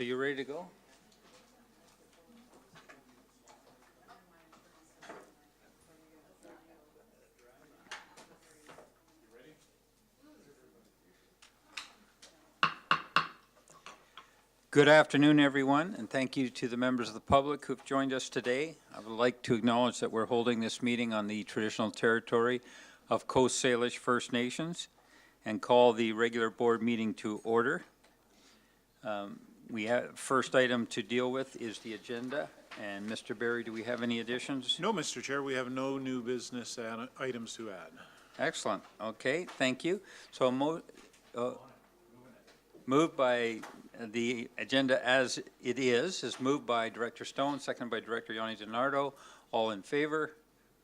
So you ready to go? Good afternoon, everyone, and thank you to the members of the public who have joined us today. I would like to acknowledge that we're holding this meeting on the traditional territory of Coast Salish First Nations and call the regular board meeting to order. We have, first item to deal with is the agenda. And Mr. Berry, do we have any additions? No, Mr. Chair, we have no new business items to add. Excellent. Okay, thank you. So moved by the agenda as it is moved by Director Stone, seconded by Director Yanni DiNardo. All in favor?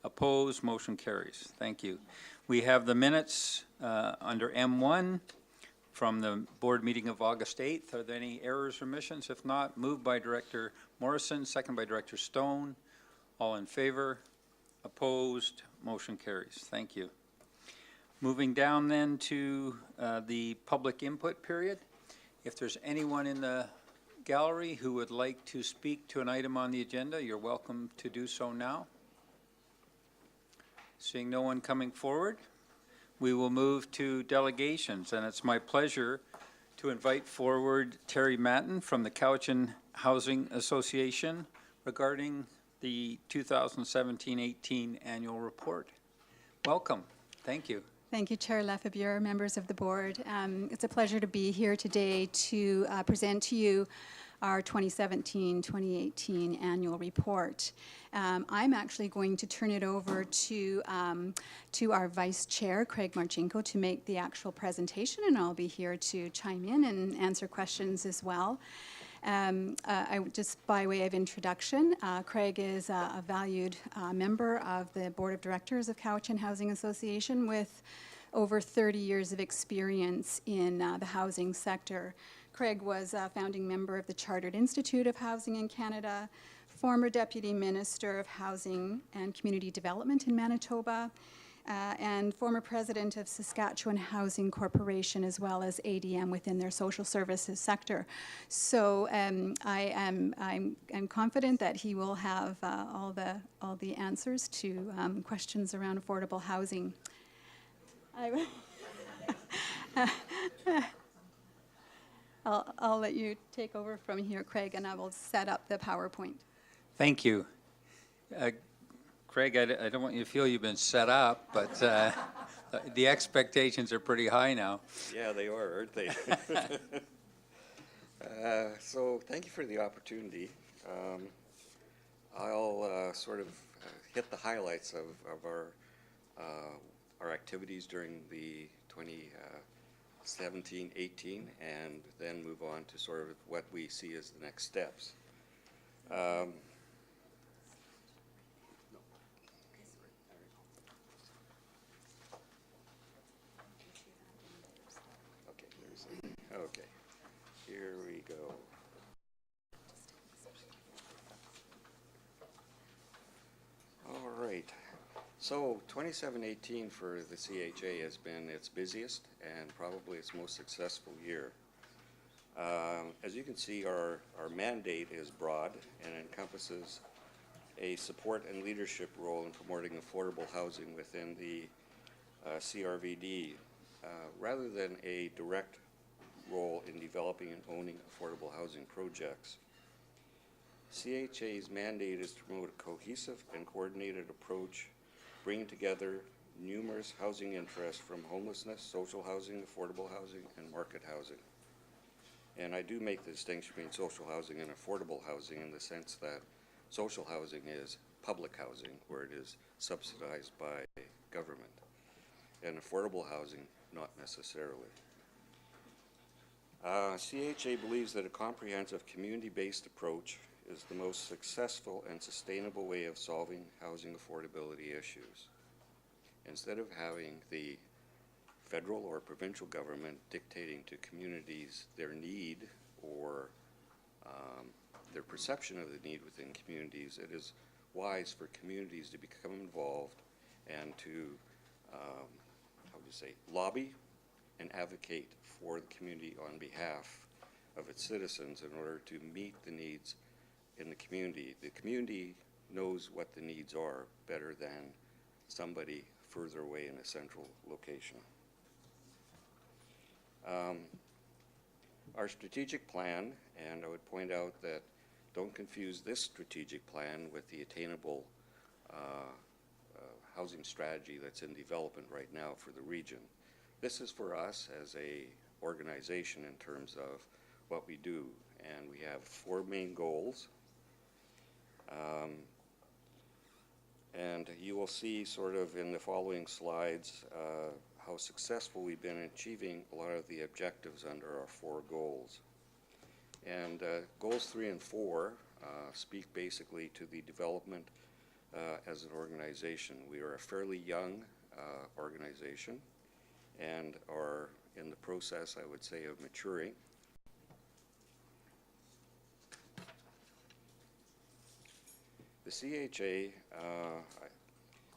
Opposed? Motion carries. Thank you. We have the minutes under M1 from the board meeting of August 8th. Are there any errors or omissions? If not, moved by Director Morrison, seconded by Director Stone. All in favor? Opposed? Motion carries. Thank you. Moving down then to the public input period. If there's anyone in the gallery who would like to speak to an item on the agenda, you're welcome to do so now. Seeing no one coming forward, we will move to delegations, and it's my pleasure to invite forward Terry Matten from the Cowichan Housing Association regarding the 2017-18 annual report. Welcome. Thank you. Thank you, Chair Lefebvre, members of the board. It's a pleasure to be here today to present to you our 2017-2018 annual report. I'm actually going to turn it over to our Vice Chair, Craig Marchenko, to make the actual presentation, and I'll be here to chime in and answer questions as well. Just by way of introduction, Craig is a valued member of the Board of Directors of Cowichan Housing Association with over 30 years of experience in the housing sector. Craig was a founding member of the Chartered Institute of Housing in Canada, former Deputy Minister of Housing and Community Development in Manitoba, and former president of Saskatchewan Housing Corporation, as well as ADM within their social services sector. So I'm confident that he will have all the answers to questions around affordable housing. I'll let you take over from here, Craig, and I will set up the PowerPoint. Thank you. Craig, I don't want you to feel you've been set up, but the expectations are pretty high now. Yeah, they are, aren't they? So thank you for the opportunity. I'll sort of hit the highlights of our activities during the 2017-18 and then move on to sort of what we see as the next steps. Okay, here we go. All right. So 2017-18 for the CHA has been its busiest and probably its most successful year. As you can see, our mandate is broad and encompasses a support and leadership role in promoting affordable housing within the CRVD, rather than a direct role in developing and owning affordable housing projects. CHA's mandate is to promote a cohesive and coordinated approach, bringing together numerous housing interests from homelessness, social housing, affordable housing, and market housing. And I do make the distinction between social housing and affordable housing in the sense that social housing is public housing, where it is subsidized by government, and affordable housing, not necessarily. CHA believes that a comprehensive community-based approach is the most successful and sustainable way of solving housing affordability issues. Instead of having the federal or provincial government dictating to communities their need or their perception of the need within communities, it is wise for communities to become involved and to, lobby and advocate for the community on behalf of its citizens in order to meet the needs in the community. The community knows what the needs are better than somebody further away in a central location. Our strategic plan, and I would point out that don't confuse this strategic plan with the attainable housing strategy that's in development right now for the region. This is for us as a organization in terms of what we do, and we have 4 main goals. And you will see sort of in the following slides how successful we've been in achieving a lot of the objectives under our 4 goals. And goals 3 and 4 speak basically to the development as an organization. We are a fairly young organization and are in the process, I would say, of maturing. The CHA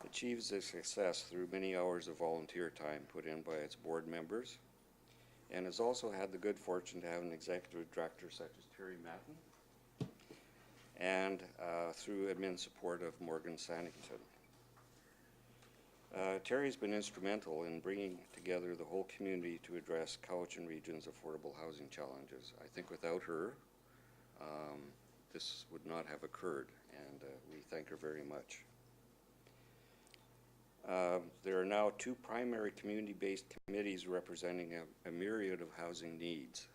achieves this success through many hours of volunteer time put in by its board members, and has also had the good fortune to have an executive director such as Terry Matten, and through admin support of Morgan Sannington. Terry's been instrumental in bringing together the whole community to address Cowichan Region's affordable housing challenges. I think without her, this would not have occurred, and we thank her very much. There are now 2 primary community-based committees representing a myriad of housing needs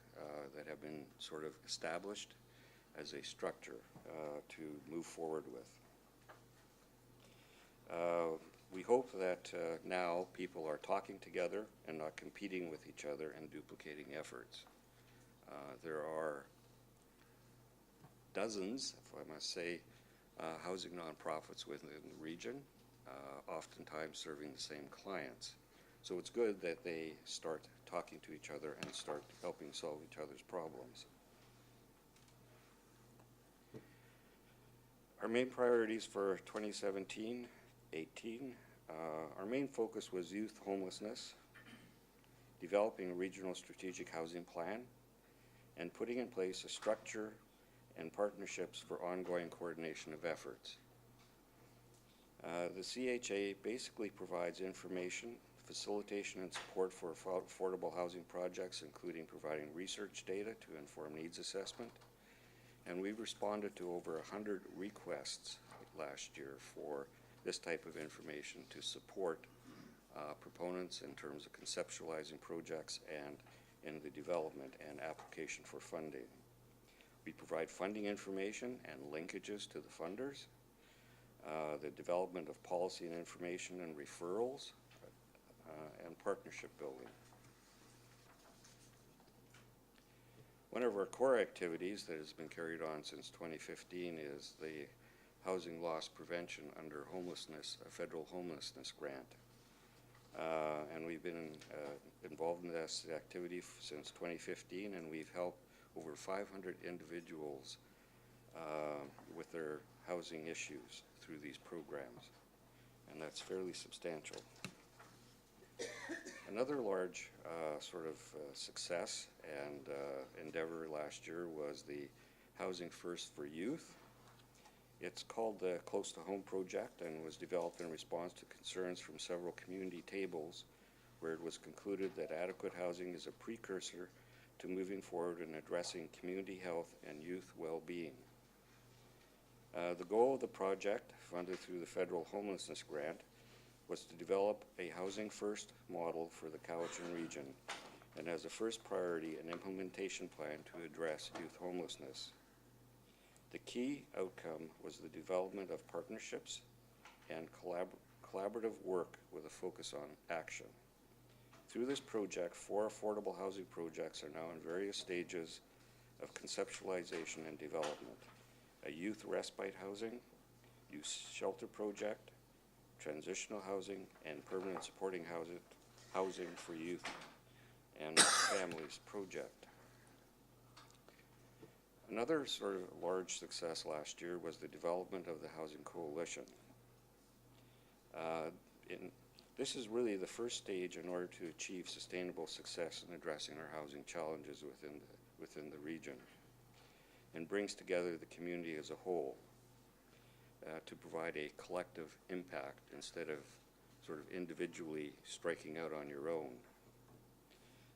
that have been sort of established as a structure to move forward with. We hope that now people are talking together and not competing with each other and duplicating efforts. There are dozens, if I must say, housing nonprofits within the region, oftentimes serving the same clients. So it's good that they start talking to each other and start helping solve each other's problems. Our main priorities for 2017-18, our main focus was youth homelessness, developing a regional strategic housing plan, and putting in place a structure and partnerships for ongoing coordination of efforts. The CHA basically provides information, facilitation, and support for affordable housing projects, including providing research data to inform needs assessment. And we've responded to over 100 requests last year for this type of information to support proponents in terms of conceptualizing projects and in the development and application for funding. We provide funding information and linkages to the funders, the development of policy and information and referrals, and partnership building. One of our core activities that has been carried on since 2015 is the housing loss prevention under homelessness, a federal homelessness grant. And we've been involved in this activity since 2015, and we've helped over 500 individuals with their housing issues through these programs, and that's fairly substantial. Another large success and endeavor last year was the Housing First for Youth. It's called the Close to Home Project and was developed in response to concerns from several community tables, where it was concluded that adequate housing is a precursor to moving forward in addressing community health and youth well-being. The goal of the project, funded through the federal homelessness grant, was to develop a housing first model for the Cowichan region, and as a first priority, an implementation plan to address youth homelessness. The key outcome was the development of partnerships and collaborative work with a focus on action. Through this project, 4 affordable housing projects are now in various stages of conceptualization and development. A youth respite housing, youth shelter project, transitional housing, and permanent supporting housing for youth and families project. Another sort of large success last year was the development of the Housing Coalition. This is really the first stage in order to achieve sustainable success in addressing our housing challenges within the region and brings together the community as a whole to provide a collective impact instead of sort of individually striking out on your own.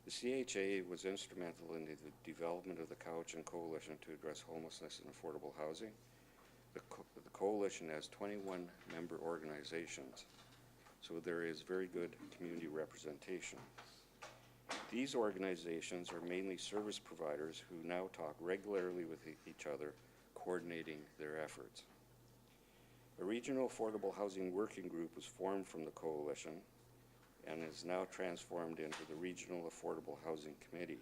The CHA was instrumental in the development of the Cowichan Coalition to address homelessness and affordable housing. The coalition has 21 member organizations, so there is very good community representation. These organizations are mainly service providers who now talk regularly with each other, coordinating their efforts. A regional affordable housing working group was formed from the coalition and is now transformed into the Regional Affordable Housing Committee.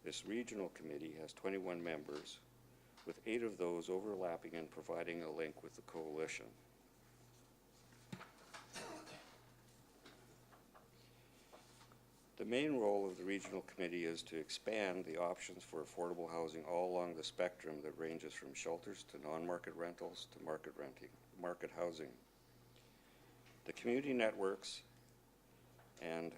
This regional committee has 21 members, with 8 of those overlapping and providing a link with the coalition. The main role of the regional committee is to expand the options for affordable housing all along the spectrum that ranges from shelters to non-market rentals to market housing. The community networks and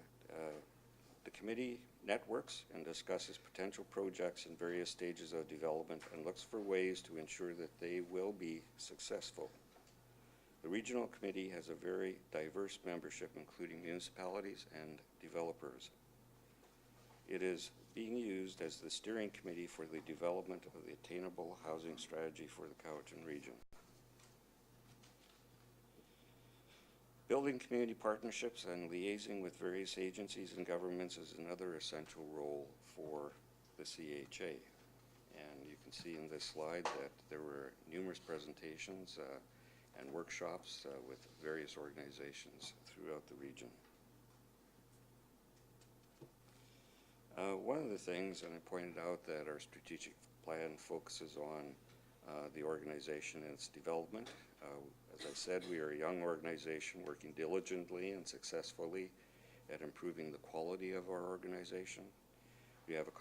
the committee networks and discusses potential projects in various stages of development and looks for ways to ensure that they will be successful. The regional committee has a very diverse membership, including municipalities and developers. It is being used as the steering committee for the development of the attainable housing strategy for the Cowichan region. Building community partnerships and liaising with various agencies and governments is another essential role for the CHA. And you can see in this slide that there were numerous presentations and workshops with various organizations throughout the region. One of the things, and I pointed out that our strategic plan focuses on the organization and its development. As I said, we are a young organization working diligently and successfully at improving the quality of our organization. We have a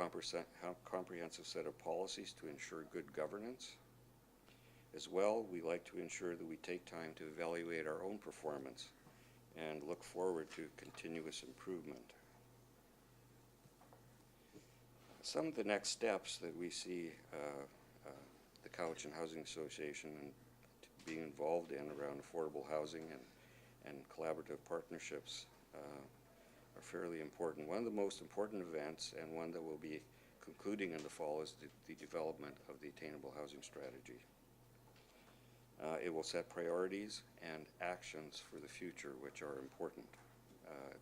comprehensive set of policies to ensure good governance. As well, we like to ensure that we take time to evaluate our own performance and look forward to continuous improvement. Some of the next steps that we see the Cowichan Housing Association being involved in around affordable housing and collaborative partnerships are fairly important. One of the most important events, and one that will be concluding in the fall, is the development of the attainable housing strategy. It will set priorities and actions for the future, which are important,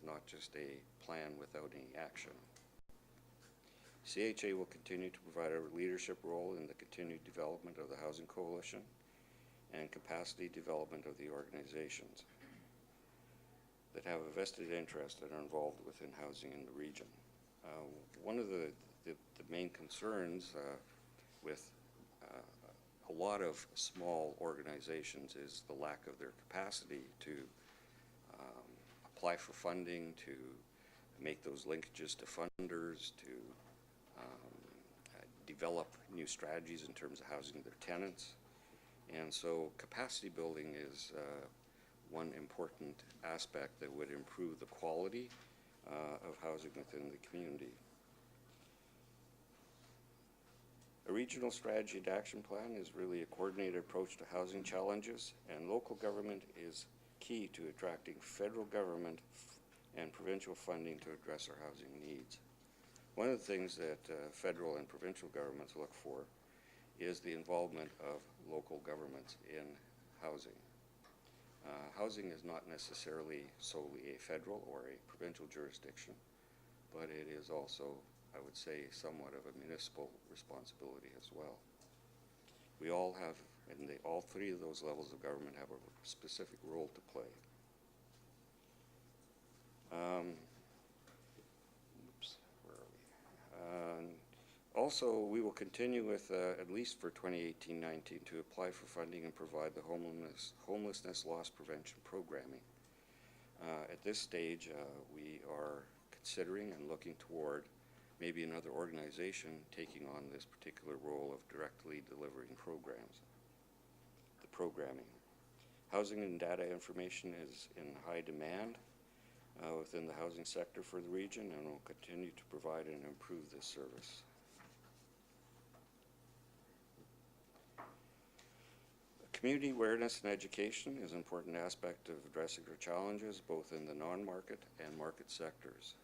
not just a plan without any action. CHA will continue to provide a leadership role in the continued development of the Housing Coalition and capacity development of the organizations that have a vested interest and are involved within housing in the region. One of the main concerns with a lot of small organizations is the lack of their capacity to apply for funding, to make those linkages to funders, to develop new strategies in terms of housing their tenants. And so capacity building is one important aspect that would improve the quality of housing within the community. A regional strategy and action plan is really a coordinated approach to housing challenges, and local government is key to attracting federal government and provincial funding to address our housing needs. One of the things that federal and provincial governments look for is the involvement of local governments in housing. Housing is not necessarily solely a federal or a provincial jurisdiction, but it is also, I would say, somewhat of a municipal responsibility as well. We all have, and all 3 of those levels of government have a specific role to play. Also, we will continue with, at least for 2018-19, to apply for funding and provide the homelessness loss prevention programming. At this stage, we are considering and looking toward maybe another organization taking on this particular role of directly delivering programs, the programming. Housing and data information is in high demand within the housing sector for the region, and will continue to provide and improve this service. Community awareness and education is an important aspect of addressing our challenges, both in the non-market and market sectors.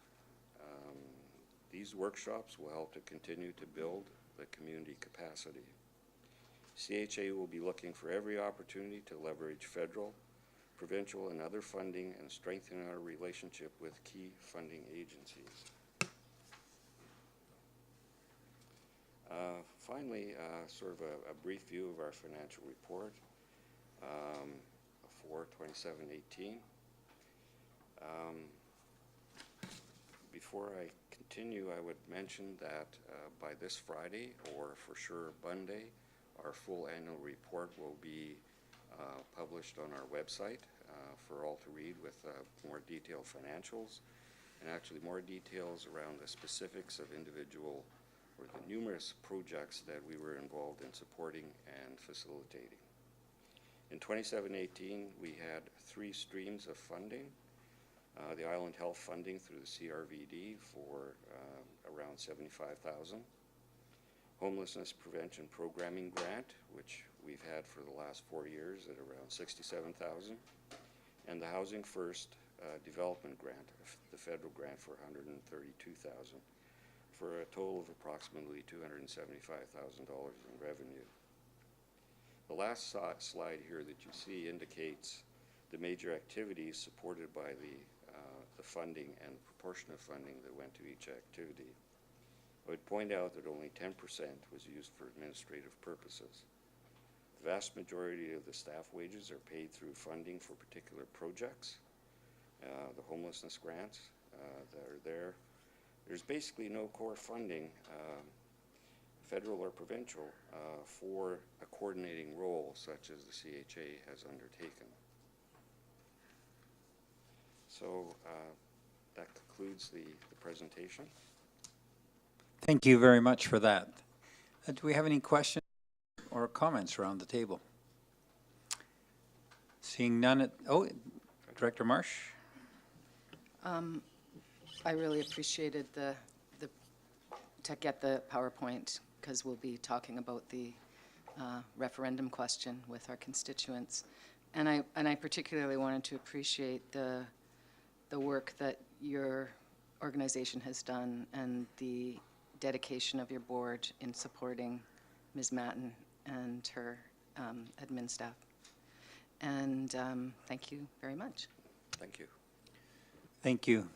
These workshops will help to continue to build the community capacity. CHA will be looking for every opportunity to leverage federal, provincial, and other funding and strengthen our relationship with key funding agencies. Finally, sort of a brief view of our financial report for 27-18. Before I continue, I would mention that by this Friday, or for sure Monday, our full annual report will be published on our website for all to read, with more detailed financials and actually more details around the specifics of individual or the numerous projects that we were involved in supporting and facilitating. In 27-18, we had 3 streams of funding. The Island Health funding through the CRVD for around $75,000. Homelessness Prevention Programming Grant, which we've had for the last 4 years at around $67,000. And the Housing First Development Grant, the federal grant for $132,000, for a total of approximately $275,000 in revenue. The last slide here that you see indicates the major activities supported by the funding and proportion of funding that went to each activity. I would point out that only 10% was used for administrative purposes. The vast majority of the staff wages are paid through funding for particular projects, the homelessness grants that are there. There's basically no core funding, federal or provincial, for a coordinating role such as the CHA has undertaken. So that concludes the presentation. Thank you very much for that. Do we have any questions or comments around the table? Seeing none, Director Marsh? I really appreciated to get the PowerPoint, because we'll be talking about the referendum question with our constituents. And I particularly wanted to appreciate the work that your organization has done and the dedication of your board in supporting Ms. Matten and her admin staff. And thank you very much. Thank you. Thank you.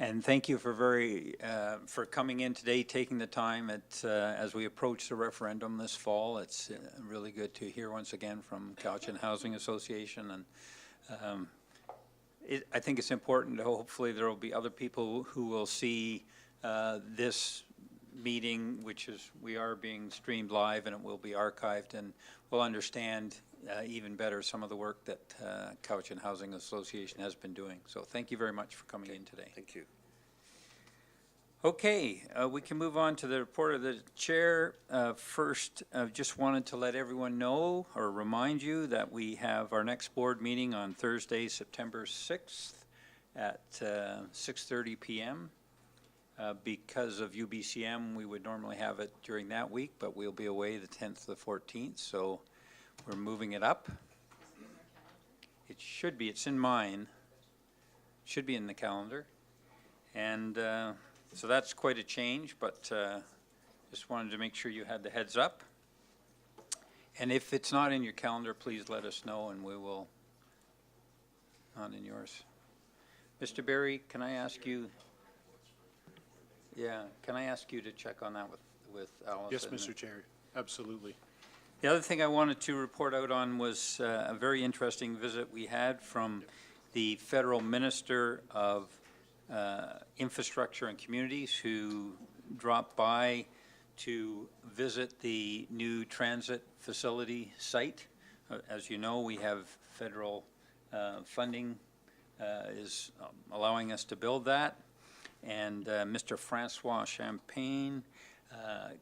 And thank you for coming in today, taking the time as we approach the referendum this fall. It's really good to hear once again from Cowichan Housing Association, and I think it's important. Hopefully there will be other people who will see this meeting, we are being streamed live, and it will be archived, and will understand even better some of the work that Cowichan Housing Association has been doing. So thank you very much for coming in today. Thank you. Okay, we can move on to the report of the chair. First, I just wanted to let everyone know or remind you that we have our next board meeting on Thursday, September 6th at 6:30 p.m. Because of UBCM, we would normally have it during that week, but we'll be away the 10th to the 14th, so we're moving it up. It should be. It's in mine. It should be in the calendar. And so that's quite a change, but just wanted to make sure you had the heads up. And if it's not in your calendar, please let us know, and we will. Not in yours. Mr. Berry, can I ask you? Yeah, can I ask you to check on that with Allison? Yes, Mr. Chair, absolutely. The other thing I wanted to report out on was a very interesting visit we had from the Federal Minister of Infrastructure and Communities, who dropped by to visit the new transit facility site. As you know, we have federal funding is allowing us to build that. And Mr. Francois Champagne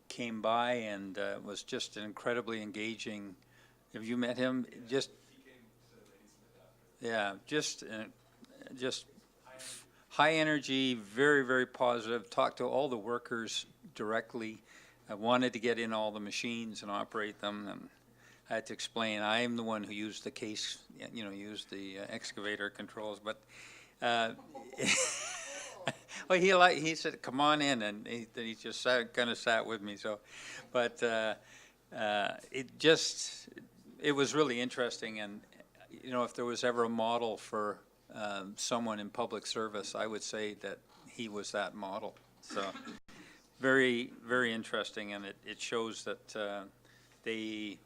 came by and was just an incredibly engaging. Have you met him? Just yeah, just high energy, very, very positive. Talked to all the workers directly. I wanted to get in all the machines and operate them. And I had to explain, I'm the one who used the case, used the excavator controls, but, well, he said, come on in, and he just kind of sat with me, so, but it was really interesting, and, if there was ever a model for someone in public service, I would say that he was that model, so, very, very interesting, and it shows that the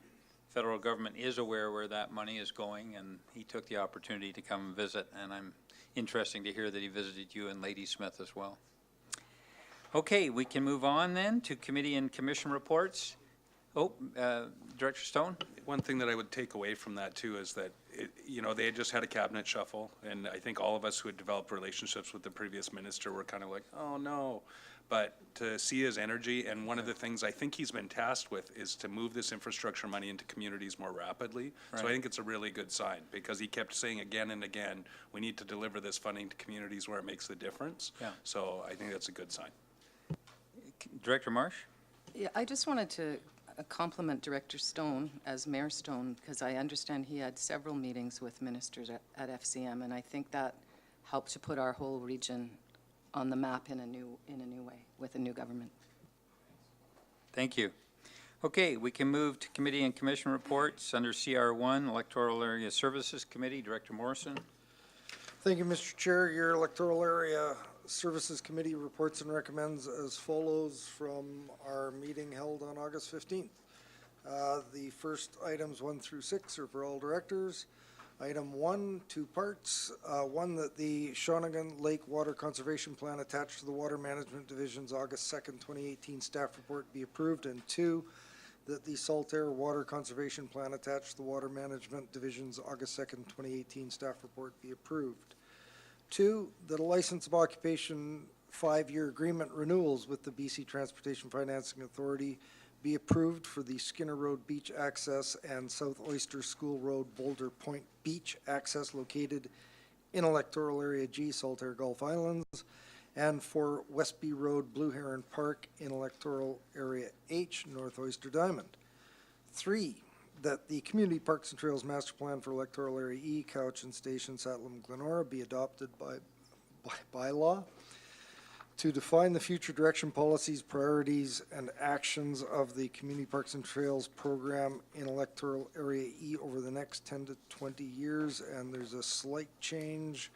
federal government is aware where that money is going, and he took the opportunity to come and visit, and I'm interesting to hear that he visited you and Ladysmith as well. Okay, we can move on then to committee and commission reports. Oh, Director Stone? One thing that I would take away from that too is that, they had just had a cabinet shuffle, and I think all of us who had developed relationships with the previous minister were kind of like, oh no. But to see his energy, and one of the things I think he's been tasked with is to move this infrastructure money into communities more rapidly. So I Right. think it's a really good sign, because he kept saying again and again, we need to deliver this funding to communities where it makes the difference. Yeah. So I think that's a good sign. Director Marsh? Yeah, I just wanted to compliment Director Stone as Mayor Stone, because I understand he had several meetings with ministers at FCM, and I think that helped to put our whole region on the map in a new way with a new government. Thank you. Okay, we can move to committee and commission reports under CR1, Electoral Area Services Committee. Director Morrison? Thank you, Mr. Chair. Your Electoral Area Services Committee reports and recommends as follows from our meeting held on August 15th. The first items 1 through 6 are for all directors. Item 1, 2 parts. One, that the Shawnigan Lake Water Conservation Plan attached to the Water Management Division's August 2nd, 2018 staff report be approved. And 2, that the Saltaire Water Conservation Plan attached to the Water Management Division's August 2nd, 2018 staff report be approved. 2, that a license of occupation 5-year agreement renewals with the BC Transportation Financing Authority be approved for the Skinner Road Beach access and South Oyster School Road Boulder Point Beach access located in Electoral Area G, Saltaire Gulf Islands, and for Westby Road Blue Heron Park in Electoral Area H, North Oyster Diamond. 3, that the Community Parks and Trails Master Plan for Electoral Area E, Cowichan Station, Satlam, Glenora be adopted by law to define the future direction, policies, priorities, and actions of the Community Parks and Trails program in Electoral Area E over the next 10 to 20 years, and there's a slight change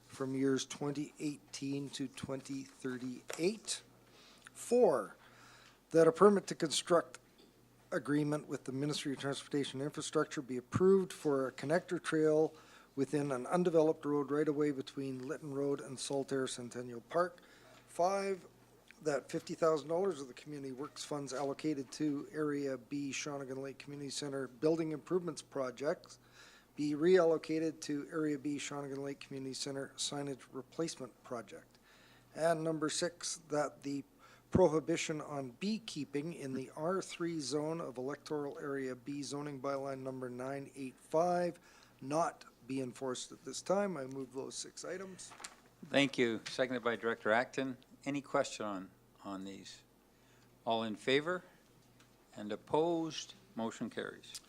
from years 2018 to 2038. 4, that a permit to construct agreement with the Ministry of Transportation and Infrastructure be approved for a connector trail within an undeveloped road right-of-way between Lytton Road and Saltaire Centennial Park. 5, that $50,000 of the Community Works funds allocated to Area B Shawnigan Lake Community Center building improvements projects be reallocated to Area B Shawnigan Lake Community Center signage replacement project. And number 6, that the prohibition on beekeeping in the R3 zone of Electoral Area B zoning bylaw number 985 not be enforced at this time. I move those 6 items. Thank you. Seconded by Director Acton. Any question on these? All in favor and opposed? Motion carries.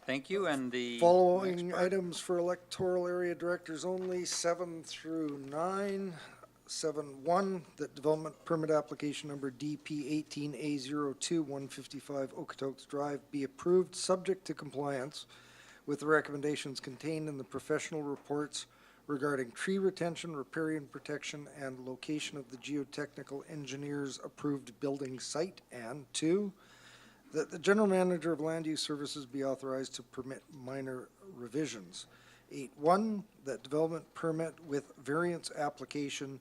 Thank you, and the Following next part. items for electoral area directors only, 7 through 9. 7.1, that development permit application number DP 18A02 155 Okotoks Drive be approved, subject to compliance with the recommendations contained in the professional reports regarding tree retention, riparian protection, and location of the geotechnical engineer's approved building site. And 2, that the general manager of land use services be authorized to permit minor revisions. 8.1, that development permit with variance application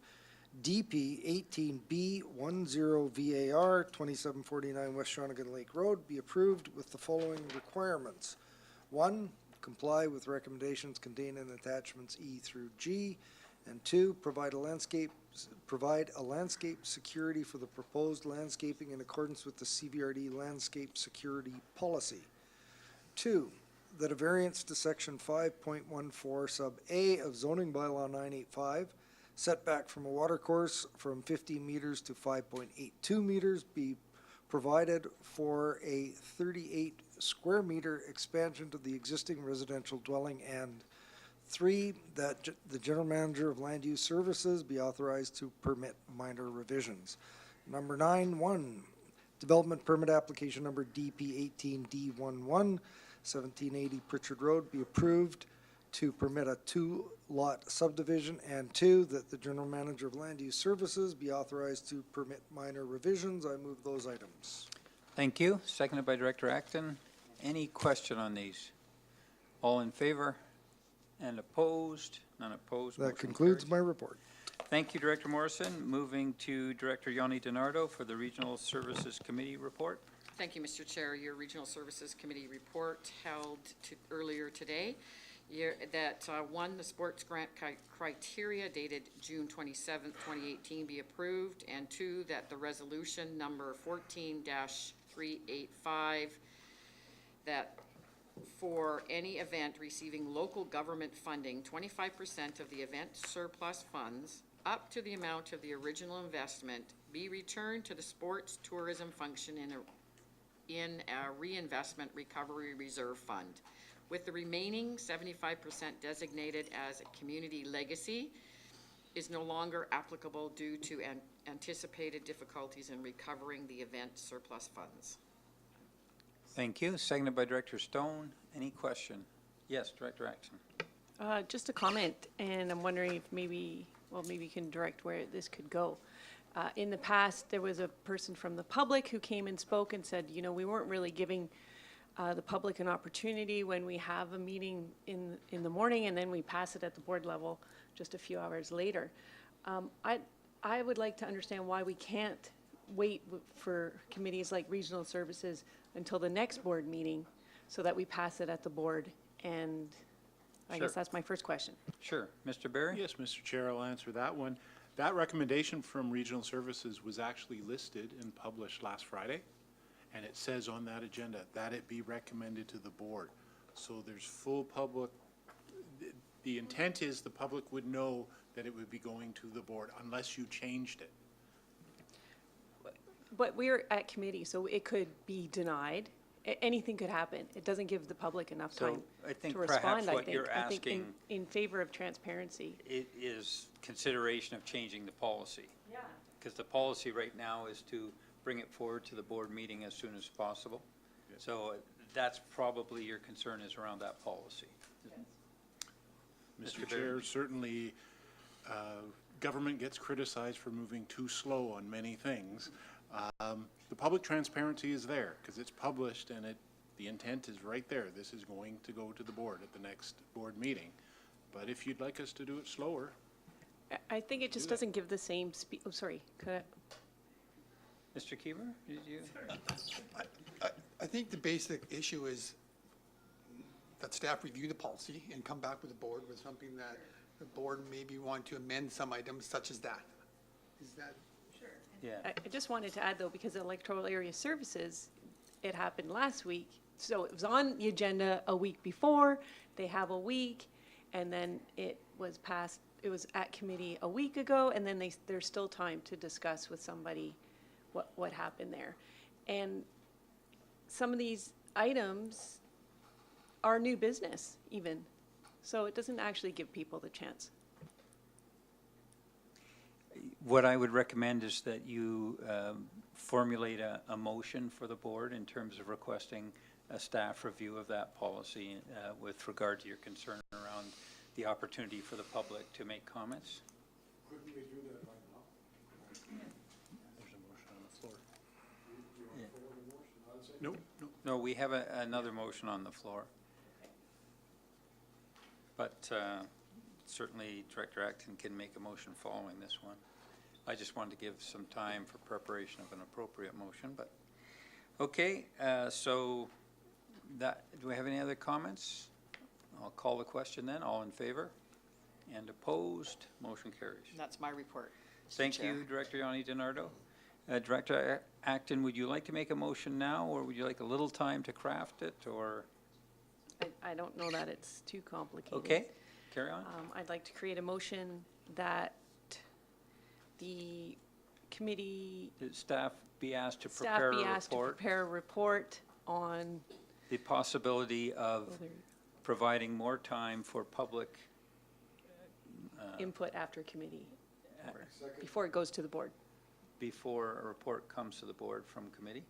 DP 18B10 VAR 2749 West Shawnigan Lake Road be approved with the following requirements. 1, comply with recommendations contained in attachments E through G. And 2, provide a landscape security for the proposed landscaping in accordance with the CVRD landscape security policy. 2, that a variance to section 5.14 sub A of zoning bylaw 985, setback from a water course from 50 meters to 5.82 meters be provided for a 38 square meter expansion to the existing residential dwelling, and 3, that the general manager of land use services be authorized to permit minor revisions. Number 9.1, development permit application number DP 18D11, 1780 Pritchard Road be approved to permit a 2-lot subdivision, and 2, that the general manager of land use services be authorized to permit minor revisions. I move those items. Thank you. Seconded by Director Acton. Any question on these? All in favor and opposed? None opposed. That Motion concludes carries. my report. Thank you, Director Morrison. Moving to Director Yanni DiNardo for the Regional Services Committee report. Thank you, Mr. Chair. Your Regional Services Committee report held earlier today. One, the sports grant criteria dated June 27th, 2018 be approved, and 2, that the resolution number 14-385, that for any event receiving local government funding, 25% of the event surplus funds, up to the amount of the original investment, be returned to the sports tourism function in a reinvestment recovery reserve fund, with the remaining 75% designated as a community legacy, is no longer applicable due to anticipated difficulties in recovering the event surplus funds. Thank you. Seconded by Director Stone. Any question? Yes, Director Acton. Just a comment, and I'm wondering if maybe you can direct where this could go. In the past, there was a person from the public who came and spoke and said, you know, we weren't really giving the public an opportunity when we have a meeting in the morning and then we pass it at the board level just a few hours later. I would like to understand why we can't wait for committees like Regional Services until the next board meeting so that we pass it at the board. And I Sure. guess that's my first question. Sure. Mr. Barry? Yes, Mr. Chair, I'll answer that one. That recommendation from Regional Services was actually listed and published last Friday, and it says on that agenda that it be recommended to the board. So there's full public, the intent is the public would know that it would be going to the board unless you changed it. But we're at committee, so it could be denied. Anything could happen. It doesn't give the public enough So time I think to respond, perhaps I what think. you're I think asking, in favor of transparency. it is consideration of changing the policy. Yeah. Because the policy right now is to bring it forward to the board meeting as soon as possible. So that's probably your concern is around that policy. Mr. Mr. Chair, Barry? certainly, government gets criticized for moving too slow on many things. The public transparency is there because it's published and the intent is right there. This is going to go to the board at the next board meeting. But if you'd like us to do it slower, I think it just doesn't give the same oh, sorry, could I? Mr. Keever, did you? I think the basic issue is that staff review the policy and come back with the board with something that the board maybe want to amend some items such as that. Is that? Yeah. I just wanted to add, though, because electoral area services, it happened last week. So it was on the agenda a week before, they have a week, and then it was passed, it was at committee a week ago, and then there's still time to discuss with somebody what happened there. And some of these items are new business, even. So it doesn't actually give people the chance. What I would recommend is that you formulate a motion for the board in terms of requesting a staff review of that policy with regard to your concern around the opportunity for the public to make comments. couldn't we do that right now? There's a motion on the floor. No, no. No, we have another motion on the floor. But certainly Director Acton can make a motion following this one. I just wanted to give some time for preparation of an appropriate motion, but, okay, so do we have any other comments? I'll call the question then. All in favor? And opposed? Motion carries. That's my report. Mr. Thank Chair. you, Director Yanni DiNardo. Director Acton, would you like to make a motion now, or would you like a little time to craft it, or? I don't know that it's too complicated. Okay, carry on. I'd like to create a motion that the committee, The staff be asked to staff prepare be a asked to report, prepare a report on the possibility of whether providing more time for public, input after committee, or before it goes to the board. before a report comes to the board from committee?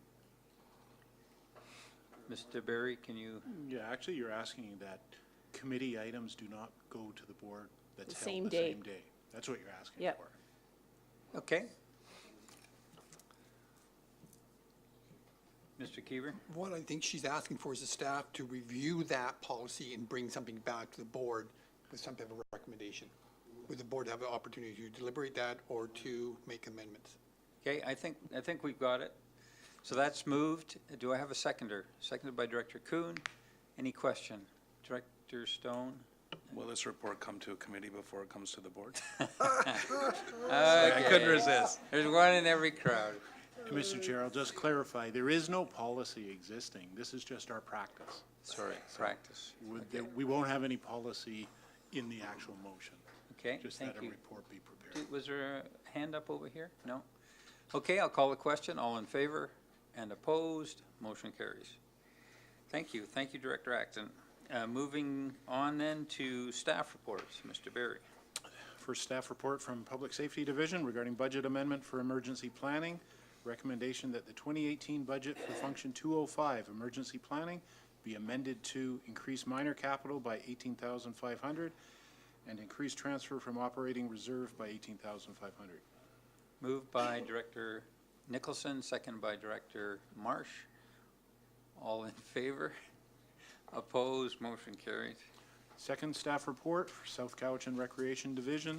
Mr. Berry, can you, Yeah, actually, you're asking that committee items do not go to the board that's The same held the day. same day. That's what you're asking Yep. for. okay. Mr. Keever? What I think she's asking for is the staff to review that policy and bring something back to the board with some type of recommendation. Would the board have the opportunity to deliberate that or to make amendments? Okay, I think we've got it. So that's moved. Do I have a seconder? Seconded by Director Kuhn. Any question? Director Stone? Will this report come to a committee before it comes to the board? Okay. I couldn't resist. There's one in every crowd. And Mr. Chair, I'll just clarify, there is no policy existing. This is just our practice. Sorry, practice. We won't have any policy in the actual motion, Okay, just thank that a you. report be prepared. Was there a hand up over here? No? Okay, I'll call the question. All in favor and opposed, motion carries. Thank you. Thank you, Director Acton. Moving on then to staff reports. Mr. Berry. First staff report from Public Safety Division regarding budget amendment for emergency planning. Recommendation that the 2018 budget for Function 205, Emergency Planning, be amended to increase minor capital by $18,500 and increase transfer from operating reserve by $18,500. Moved by Director Nicholson, second by Director Marsh. All in favor? Opposed? Motion carries. Second staff report for South Cowichan Recreation Division,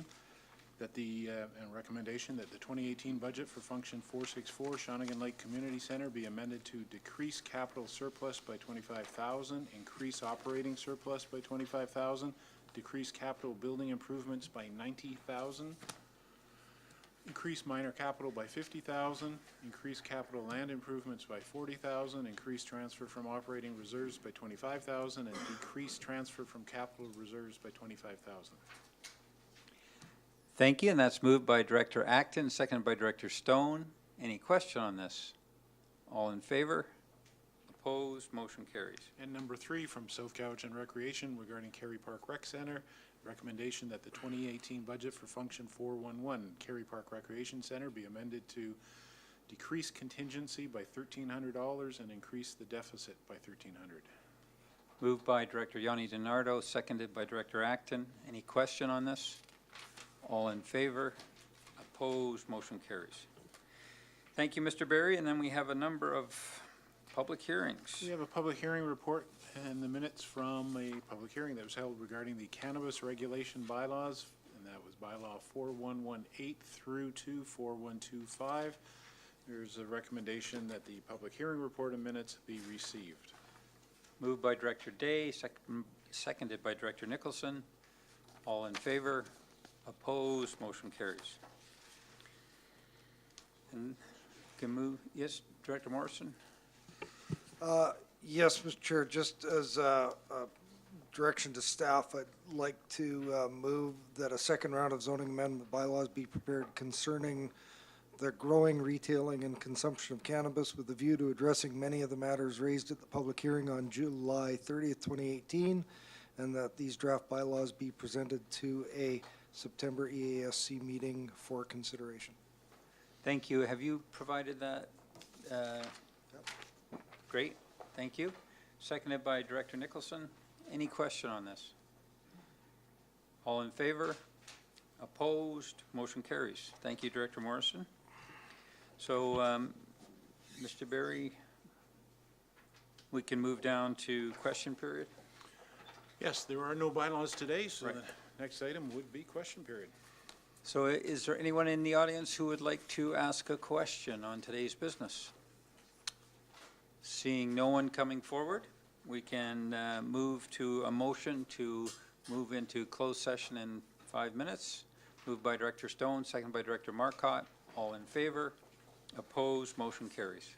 that and recommendation that the 2018 budget for Function 464, Shawnigan Lake Community Center, be amended to decrease capital surplus by $25,000, increase operating surplus by $25,000, decrease capital building improvements by $90,000, increase minor capital by $50,000, increase capital land improvements by $40,000, increase transfer from operating reserves by $25,000, and decrease transfer from capital reserves by $25,000. Thank you, and that's moved by Director Acton, seconded by Director Stone. Any question on this? All in favor? Opposed? Motion carries. And number 3 from South Cowichan Recreation regarding Kerry Park Rec Center, recommendation that the 2018 budget for Function 411, Kerry Park Recreation Center, be amended to decrease contingency by $1,300 and increase the deficit by $1,300. Moved by Director Yanni DiNardo, seconded by Director Acton. Any question on this? All in favor? Opposed? Motion carries. Thank you, Mr. Berry, and then we have a number of public hearings. We have a public hearing report and the minutes from a public hearing that was held regarding the cannabis regulation bylaws, and that was bylaw 4118 through to 4125. There's a recommendation that the public hearing report and minutes be received. Moved by Director Day, seconded by Director Nicholson. All in favor? Opposed? Motion carries. And can move, yes, Director Morrison? Yes, Mr. Chair, just as a direction to staff, I'd like to move that a second round of zoning amendment bylaws be prepared concerning the growing, retailing, and consumption of cannabis with a view to addressing many of the matters raised at the public hearing on July 30th, 2018, and that these draft bylaws be presented to a September EASC meeting for consideration. Thank you. Have you provided that? Great, thank you. Seconded by Director Nicholson. Any question on this? All in favor? Opposed? Motion carries. Thank you, Director Morrison. So, Mr. Berry, we can move down to question period. Yes, there are no bylaws today, so Right. the next item would be question period. So is there anyone in the audience who would like to ask a question on today's business? Seeing no one coming forward, we can move to a motion to move into closed session in 5 minutes. Moved by Director Stone, seconded by Director Marcotte. All in favor? Opposed? Motion carries.